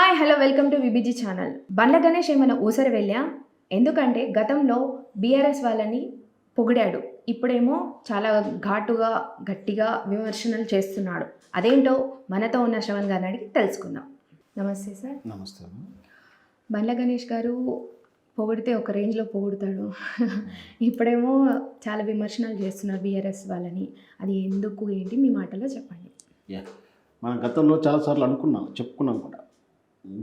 Hi hello welcome to VBG channel. Bandla Ganesh ఏమైనా ఊసరి వెళ్ళా? ఎందుకంటే గతంలో బీఆర్ఎస్ వాళ్ళని పొగిడాడు. ఇప్పుడేమో చాలా ఘాటుగా గట్టిగా విమర్శనలు చేస్తున్నాడు. అదేంటో మనతో ఉన్న శ్రవణ్ గారిని అడిగి తెలుసుకుందాం. నమస్తే సార్. నమస్తే. బండ్ల గణేష్ గారు పొగిడితే ఒక రేంజ్లో పొగుడుతాడు. ఇప్పుడేమో చాలా విమర్శనలు చేస్తున్నారు బీఆర్ఎస్ వాళ్ళని. అది ఎందుకు ఏంటి మీ మాటలో చెప్పండి. మనం గతంలో చాలాసార్లు చెప్పుకున్నాం కూడా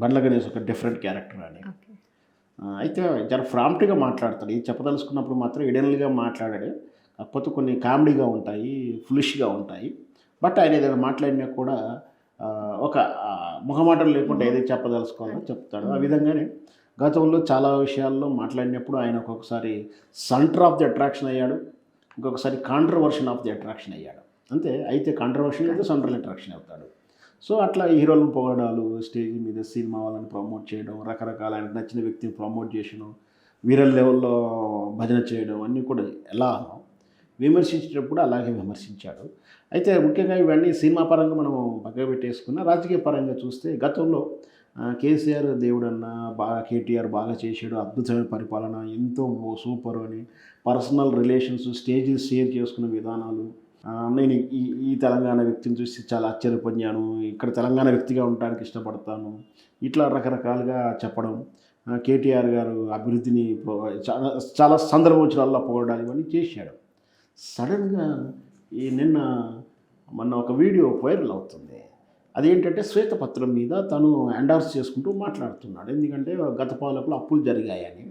బండ్ల గణేష్ ఒక డిఫరెంట్ క్యారెక్టర్ అని. అయితే చాలా ఫ్రాంప్ట్గా మాట్లాడతాడు. ఇది చెప్పదలుచుకున్నప్పుడు మాత్రం ఇడనల్గా మాట్లాడాడు. కాకపోతే కొన్ని కామెడీగా ఉంటాయి, ఫులిష్గా ఉంటాయి. బట్ ఆయన ఏదైనా మాట్లాడినా కూడా ఒక మొహమాటలు లేకుండా ఏదైతే చెప్పదలుచుకోవాలో చెప్తాడు. ఆ విధంగానే గతంలో చాలా విషయాల్లో మాట్లాడినప్పుడు ఆయన ఒక్కొక్కసారి సెంటర్ ఆఫ్ ది అట్రాక్షన్ అయ్యాడు, ఇంకొకసారి కాంట్రవర్షన్ ఆఫ్ ది అట్రాక్షన్ అయ్యాడు. అంతే. అయితే కాంట్రవర్షన్ అయితే సెంట్రల్ అట్రాక్షన్ అవుతాడు. సో అట్లా హీరోలను పొగడాలు, స్టేజ్ మీద సినిమా వాళ్ళని ప్రమోట్ చేయడం, రకరకాల ఆయనకు నచ్చిన వ్యక్తిని ప్రమోట్ చేయడం, వీరల్ లెవెల్లో భజన చేయడం అన్నీ కూడా ఎలా విమర్శించేటప్పుడు అలాగే విమర్శించాడు. అయితే ముఖ్యంగా ఇవన్నీ సినిమా పరంగా మనం పక్కన పెట్టేసుకున్న రాజకీయ పరంగా చూస్తే గతంలో కేసీఆర్ దేవుడన్న బాగా కేటీఆర్ బాగా చేశాడు, అద్భుతమైన పరిపాలన, ఎంతో సూపర్ అని పర్సనల్ రిలేషన్స్, స్టేజెస్ షేర్ చేసుకున్న విధానాలు, నేను ఈ తెలంగాణ వ్యక్తిని చూసి చాలా ఆశ్చర్యపోయాను, ఇక్కడ తెలంగాణ వ్యక్తిగా ఉండడానికి ఇష్టపడతాను, ఇట్లా రకరకాలుగా చెప్పడం, కేటీఆర్ గారు అభివృద్ధిని చాలా చాలా సందర్భోచనాల్లో పొగడాలి ఇవన్నీ చేశాడు. సడన్గా మొన్న ఒక వీడియో వైరల్ అవుతుంది. అదేంటంటే శ్వేతపత్రం మీద తను ఎండార్స్ చేసుకుంటూ మాట్లాడుతున్నాడు. ఎందుకంటే గత పాలకులు అప్పులు జరిగాయని.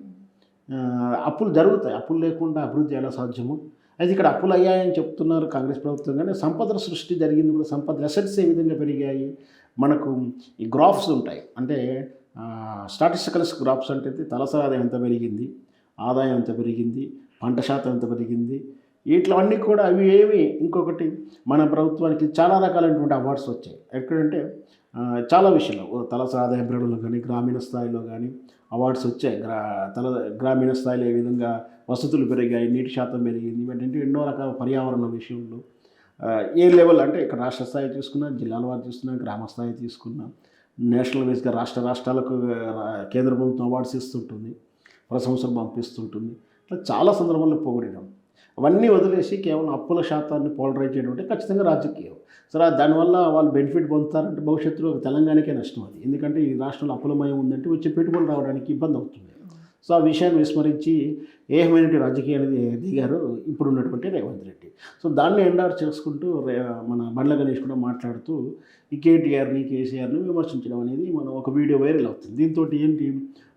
అప్పులు జరుగుతాయి, అప్పులు లేకుండా అభివృద్ధి ఎలా సాధ్యము? అయితే ఇక్కడ అప్పులు అయ్యాయని చెప్తున్నారు కాంగ్రెస్ ప్రభుత్వం, కానీ సంపద సృష్టి జరిగింది కూడా. సంపద అసెట్స్ ఏ విధంగా పెరిగాయి? మనకు ఈ గ్రాఫ్స్ ఉంటాయి, అంటే స్టాటిస్టికల్స్ గ్రాఫ్స్ అంటే తలసరి ఆదాయం ఎంత పెరిగింది, ఆదాయం ఎంత పెరిగింది, పంట శాతం ఎంత పెరిగింది, ఇట్లవన్నీ కూడా అవి ఏమి. ఇంకొకటి మన ప్రభుత్వానికి చాలా రకాలైనటువంటి అవార్డ్స్ వచ్చాయి. ఎక్కడంటే చాలా విషయంలో తలసరి ఆదాయం పెరగడంలో కానీ గ్రామీణ స్థాయిలో కానీ అవార్డ్స్ వచ్చాయి. గ్రామీణ స్థాయిలో ఏ విధంగా వసతులు పెరిగాయి, నీటి శాతం పెరిగింది, ఇవంటే ఎన్నో రకాల పర్యావరణ విషయంలో ఏ లెవెల్ అంటే ఇక్కడ రాష్ట్ర స్థాయి తీసుకున్నా, జిల్లాల వారు తీసుకున్నా, గ్రామ స్థాయి తీసుకున్నా, నేషనల్ వైజ్గా రాష్ట్రాలకు కేంద్ర ప్రభుత్వం అవార్డ్స్ ఇస్తుంటుంది, ప్రశంసలు పంపిస్తుంటుంది. ఇట్లా చాలా సందర్భాల్లో పొగిడినాం. అవన్నీ వదిలేసి కేవలం అప్పుల శాతాన్ని పోలరైజ్ చేయడం అంటే ఖచ్చితంగా రాజకీయం. సరే, దానివల్ల వాళ్ళు బెనిఫిట్ పొందుతారంటే భవిష్యత్తులో తెలంగాణకే నష్టం అది. ఎందుకంటే ఈ రాష్ట్రంలో అప్పులమయం ఉందంటే వచ్చే పెట్టుబడులు రావడానికి ఇబ్బంది అవుతుంది. సో ఆ విషయాన్ని విస్మరించి ఏమైనటువంటి రాజకీయాన్ని దిగారు ఇప్పుడున్నటువంటి రేవంత్ రెడ్డి. సో దాన్ని ఎండార్ చేసుకుంటూ మన బండ్ల గణేష్ కూడా మాట్లాడుతూ ఈ కేటీఆర్ని కేసీఆర్ని విమర్శించడం అనేది మనం ఒక వీడియో వైరల్ అవుతుంది. దీంతో ఏంటి,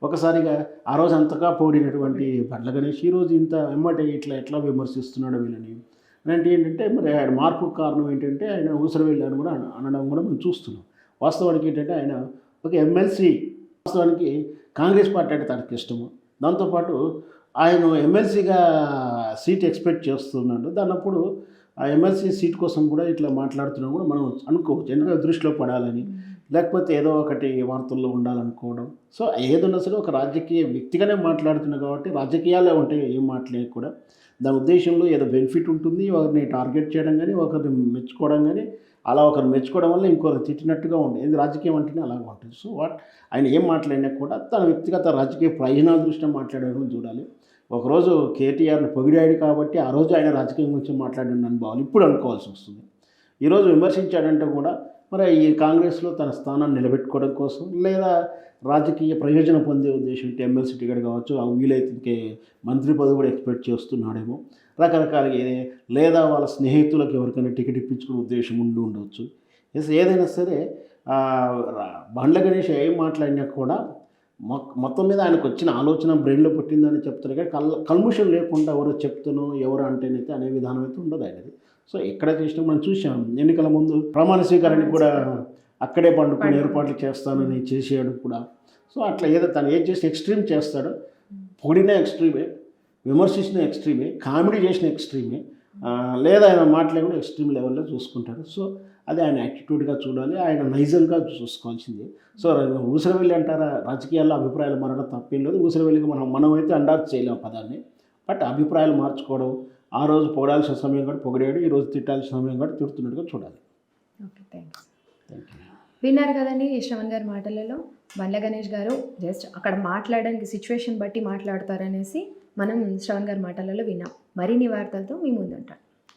ఒకసారిగా ఆ రోజు అంతగా పోడినటువంటి బండ్ల గణేష్ ఈరోజు ఇంత ఎమ్మటే ఎట్లా విమర్శిస్తున్నాడు వీళ్ళని అంటే ఏంటంటే, మరి ఆయన మార్పుకు కారణం ఏంటంటే ఆయన ఊసరి వెళ్ళాను కూడా అనడం కూడా మనం చూస్తున్నాం. వాస్తవానికి ఏంటంటే ఆయన ఒక ఎమ్మెల్సీ, వాస్తవానికి కాంగ్రెస్ పార్టీ అంటే తనకి ఇష్టము, దాంతోపాటు ఆయన ఎమ్మెల్సీగా సీట్ ఎక్స్పెక్ట్ చేస్తున్నాడు. దాన్నప్పుడు ఆ ఎమ్మెల్సీ సీట్ కోసం కూడా ఇట్లా మాట్లాడుతున్నాం కూడా మనం అనుకోవచ్చు. ఎందుకంటే దృష్టిలో పడాలని, లేకపోతే ఏదో ఒకటి వార్తల్లో ఉండాలనుకోవడం. సో ఏదన్నా సరే ఒక రాజకీయ వ్యక్తిగానే మాట్లాడుతున్నాం కాబట్టి రాజకీయాలే ఉంటాయి ఏం మాట్లాడే కూడా. దాని ఉద్దేశంలో ఏదో బెనిఫిట్ ఉంటుంది, ఒకరిని టార్గెట్ చేయడం కానీ, ఒకరిని మెచ్చుకోవడం కానీ, అలా ఒకరిని మెచ్చుకోవడం వల్ల ఇంకొకరు తిట్టినట్టుగా ఉంటుంది. ఇది రాజకీయం అంటేనే అలాగే ఉంటుంది. సో ఆయన ఏం మాట్లాడినా కూడా తన వ్యక్తిగత రాజకీయ ప్రయోజనాల దృష్ట్యా మాట్లాడడం చూడాలి. ఒకరోజు కేటీఆర్ని పొగిడాడు కాబట్టి ఆ రోజు ఆయన రాజకీయం గురించి మాట్లాడిన అనుభవాలు ఇప్పుడు అనుకోవాల్సి వస్తుంది. ఈరోజు విమర్శించాడంటే కూడా మరి ఈ కాంగ్రెస్లో తన స్థానాన్ని నిలబెట్టుకోవడం కోసం, లేదా రాజకీయ ప్రయోజనం పొందే ఉద్దేశం ఎమ్మెల్సీ టికెట్ కావచ్చు, వీలైతే మంత్రి పదవి కూడా ఎక్స్పెక్ట్ చేస్తున్నాడేమో, రకరకాలుగా లేదా వాళ్ళ స్నేహితులకు ఎవరికైనా టికెట్ ఇప్పించుకునే ఉద్దేశం ఉండవచ్చు. ఏదైనా సరే బండ్ల గణేష్ ఏం మాట్లాడినా కూడా మొత్తం మీద ఆయనకు వచ్చిన ఆలోచన బ్రెయిన్లో పుట్టిందని చెప్తారు. కానీ కల్ముషం లేకుండా ఎవరో చెప్తానో ఎవరు అంటేనైతే అనే విధానం అయితే ఉండదు ఆయనది. సో ఎక్కడ చేసినా మనం చూసాం, ఎన్నికల ముందు ప్రమాణ స్వీకారానికి కూడా అక్కడే పండుకొని ఏర్పాట్లు చేస్తానని చేసాడు కూడా. సో అట్లా తను ఏం చేసి ఎక్స్ట్రీమ్ చేస్తాడో, పొగిడిన ఎక్స్ట్రీమే, విమర్శించిన ఎక్స్ట్రీమే, కామెడీ చేసిన ఎక్స్ట్రీమే, లేదా ఆయన మాటలే కూడా ఎక్స్ట్రీమ్ లెవెల్లో చూసుకుంటారు. సో అది ఆయన యాటిట్యూడ్గా చూడాలి, ఆయన నైజంగా చూసుకోవాల్సింది. సో ఊసరవెల్లి అంటారా, రాజకీయాల్లో అభిప్రాయాలు మారడం తప్పేం లేదు. ఊసరవెల్లికి మనమైతే అండార్స్ చేయలేం పదాన్ని. బట్ అభిప్రాయాలు మార్చుకోవడం, ఆ రోజు పొగడాల్సిన సమయం కూడా పొగిడాడు, ఈరోజు తిట్టాల్సిన సమయం కూడా తిడుతున్నట్టుగా చూడాలి. Okay, thanks. Thank you. విన్నారు కదండి శ్రవణ్ గారి మాటలలో. బండ్ల గణేష్ గారు జస్ట్ అక్కడ మాట్లాడడానికి సిచ్యువేషన్ బట్టి మాట్లాడతారనేసి మనం శ్రవణ్ గారి మాటలలో విన్నాం. మరిన్ని వార్తలతో మీ ముందుంటాం.